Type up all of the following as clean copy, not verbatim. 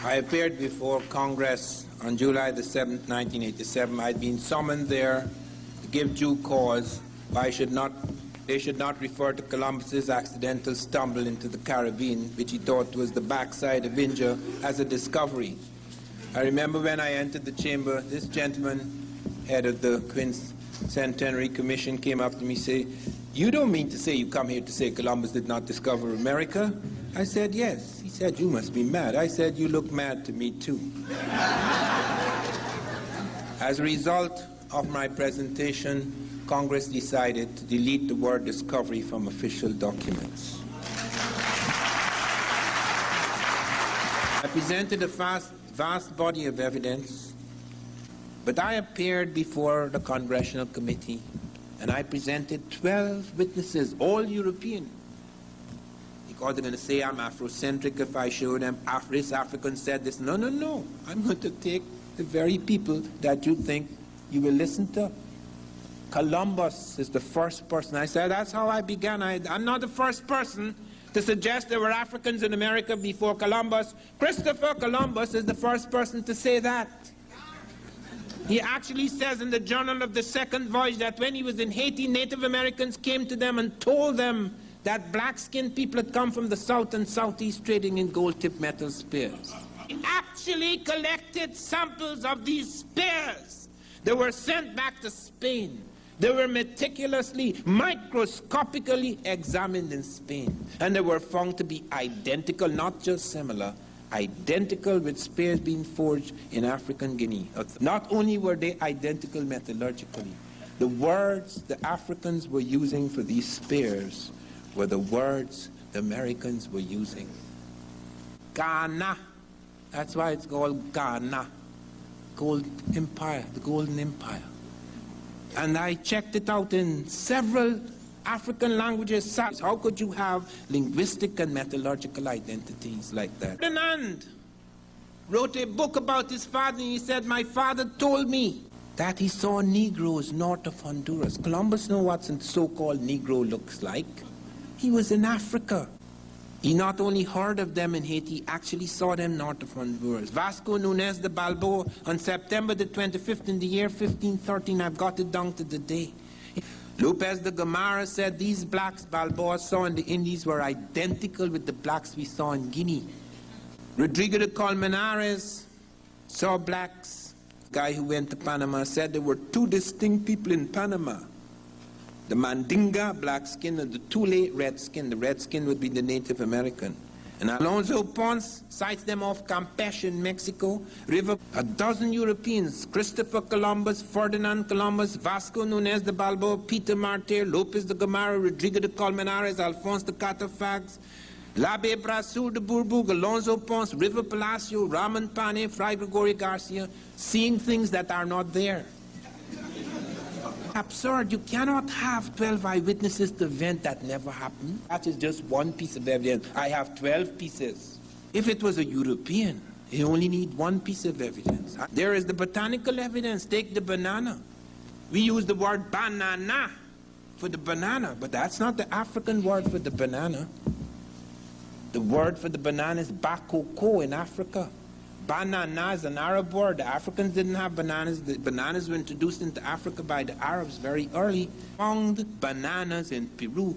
I appeared before Congress on July the 7th, 1987. I'd been summoned there to give due cause why they should not refer to Columbus's accidental stumble into the Caribbean, which he thought was the backside of India, as a discovery. I remember when I entered the chamber, this gentleman, head of the Quincentenary Commission, came up to me and said, "You don't mean to say you come here to say Columbus did not discover America?" I said, "Yes." He said, "You must be mad." I said, "You look mad to me too." As a result of my presentation, Congress decided to delete the word discovery from official documents. I presented a vast body of evidence, but I appeared before the Congressional Committee and I presented 12 witnesses, all European. Because they're going to say I'm Afrocentric if I show them this African said this. No, no, no. I'm going to take the very people that you think you will listen to. Columbus is the first person. I said, that's how I began. I'm not the first person to suggest there were Africans in America before Columbus. Christopher Columbus is the first person to say that. He actually says in the Journal of the Second Voyage that when he was in Haiti, Native Americans came to them and told them that black-skinned people had come from the south and southeast trading in gold-tipped metal spears. He actually collected samples of these spears. They were sent back to Spain. They were meticulously, microscopically examined in Spain. And they were found to be identical, not just similar, identical with spears being forged in African Guinea. Not only were they identical metallurgically, the words the Africans were using for these spears were the words the Americans were using. Ghana. That's why it's called Ghana. Gold Empire, the Golden Empire. And I checked it out in several African languages. How could you have linguistic and metallurgical identities like that? Ferdinand wrote a book about his father, and he said, "My father told me that he saw Negroes north of Honduras." Columbus knew what a so-called Negro looks like. He was in Africa. He not only heard of them in Haiti, he actually saw them north of Honduras. Vasco Núñez de Balboa, on September the 25th in the year 1513, I've got it down to the day. Lopez de Gomara said these blacks Balboa saw in the Indies were identical with the blacks we saw in Guinea. Rodrigo de Colmenares saw blacks. The guy who went to Panama said there were two distinct people in Panama. The Mandinga, black skin, and the Tule, red skin. The red skin would be the Native American. And Alonso Ponce cites them off Campeche in Mexico. River, a dozen Europeans, Christopher Columbus, Ferdinand Columbus, Vasco Núñez de Balboa, Peter Martyr, Lopez de Gomara, Rodrigo de Colmenares, Alphonse de Catafags, L'Abbé Brasseur de Bourbourg, Alonso Ponce, River Palacio, Ramon Pane, Fray Gregorio Garcia, seeing things that are not there. Absurd. You cannot have 12 eyewitnesses to an event that never happened. That is just one piece of evidence. I have 12 pieces. If it was a European, you only need one piece of evidence. There is the botanical evidence. Take the banana. We use the word banana for the banana, but that's not the African word for the banana. The word for the banana is bakoko in Africa. Banana is an Arab word. The Africans didn't have bananas. The bananas were introduced into Africa by the Arabs very early. Found bananas in Peru.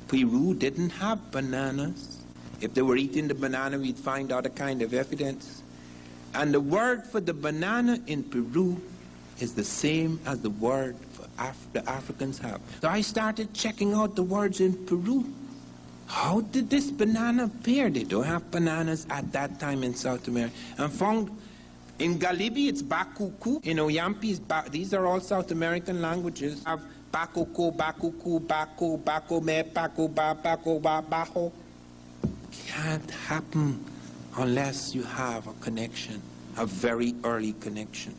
Peru didn't have bananas. If they were eating the banana, we'd find other kind of evidence. And the word for the banana in Peru is the same as the word for the Africans have. So I started checking out the words in Peru. How did this banana appear? They don't have bananas at that time in South America. And found in Galibi, it's bakuku. In Oyampi, these are all South American languages. Have bakuko, bakuku, bako, bako, me, bako, ba, bako, ba, baho. Can't happen unless you have a connection, a very early connection.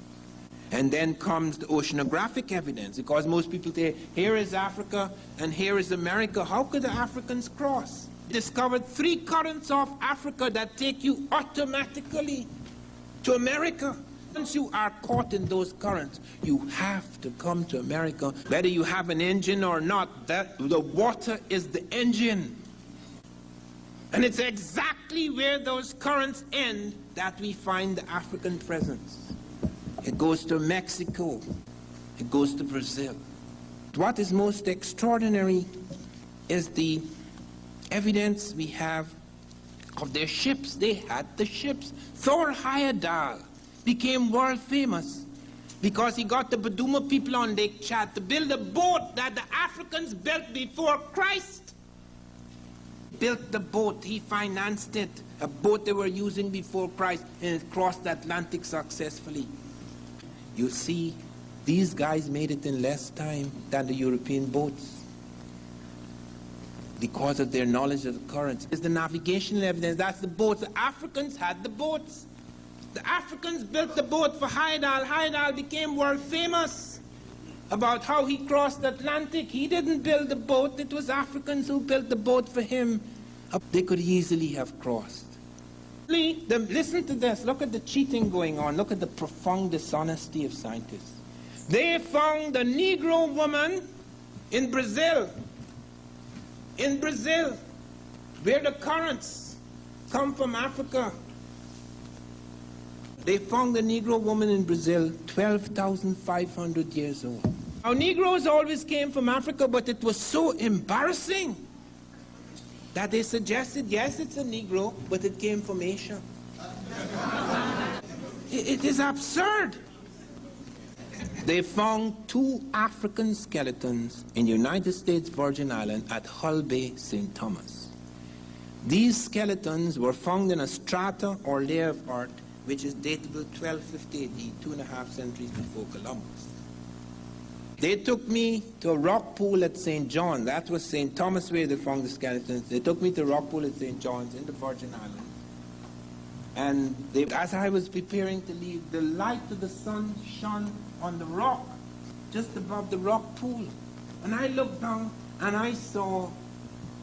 And then comes the oceanographic evidence, because most people say, here is Africa and here is America. How could the Africans cross? They discovered 3 currents of Africa that take you automatically to America. Once you are caught in those currents, you have to come to America. Whether you have an engine or not, the water is the engine. And it's exactly where those currents end that we find the African presence. It goes to Mexico. It goes to Brazil. What is most extraordinary is the evidence we have of their ships. They had the ships. Thor Heyerdahl became world famous because he got the Baduma people on Lake Chad to build a boat that the Africans built before Christ. Built the boat, he financed it, a boat they were using before Christ, and it crossed the Atlantic successfully. You see, these guys made it in less time than the European boats because of their knowledge of the currents. It's the navigational evidence, that's the boats. The Africans had the boats. The Africans built the boat for Heyerdahl. Heyerdahl became world famous about how he crossed the Atlantic. He didn't build the boat, it was Africans who built the boat for him. They could easily have crossed. Listen to this, look at the cheating going on, look at the profound dishonesty of scientists. They found a Negro woman in Brazil, where the currents come from Africa. They found a Negro woman in Brazil, 12,500 years old. Now, Negroes always came from Africa, but it was so embarrassing that they suggested, yes, it's a Negro, but it came from Asia. It is absurd. They found 2 African skeletons in the United States Virgin Islands at Hull Bay, St. Thomas. These skeletons were found in a strata or layer of earth which is datable 1250 AD, 2.5 centuries before Columbus. They took me to a rock pool at St. John. That was St. Thomas where they found the skeletons. They took me to a rock pool at St. John's in the Virgin Islands. And as I was preparing to leave, the light of the sun shone on the rock, just above the rock pool. And I looked down and I saw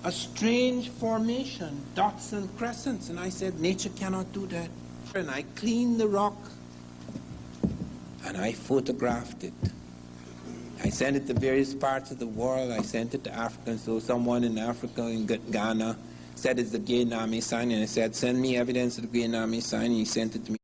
a strange formation, dots and crescents. And I said, nature cannot do that. And I cleaned the rock and I photographed it. I sent it to various parts of the world. I sent it to Africa. So someone in Africa, in Ghana, said it's the Guyaname sign. And I said, send me evidence of the Guyaname sign. And he sent it to me.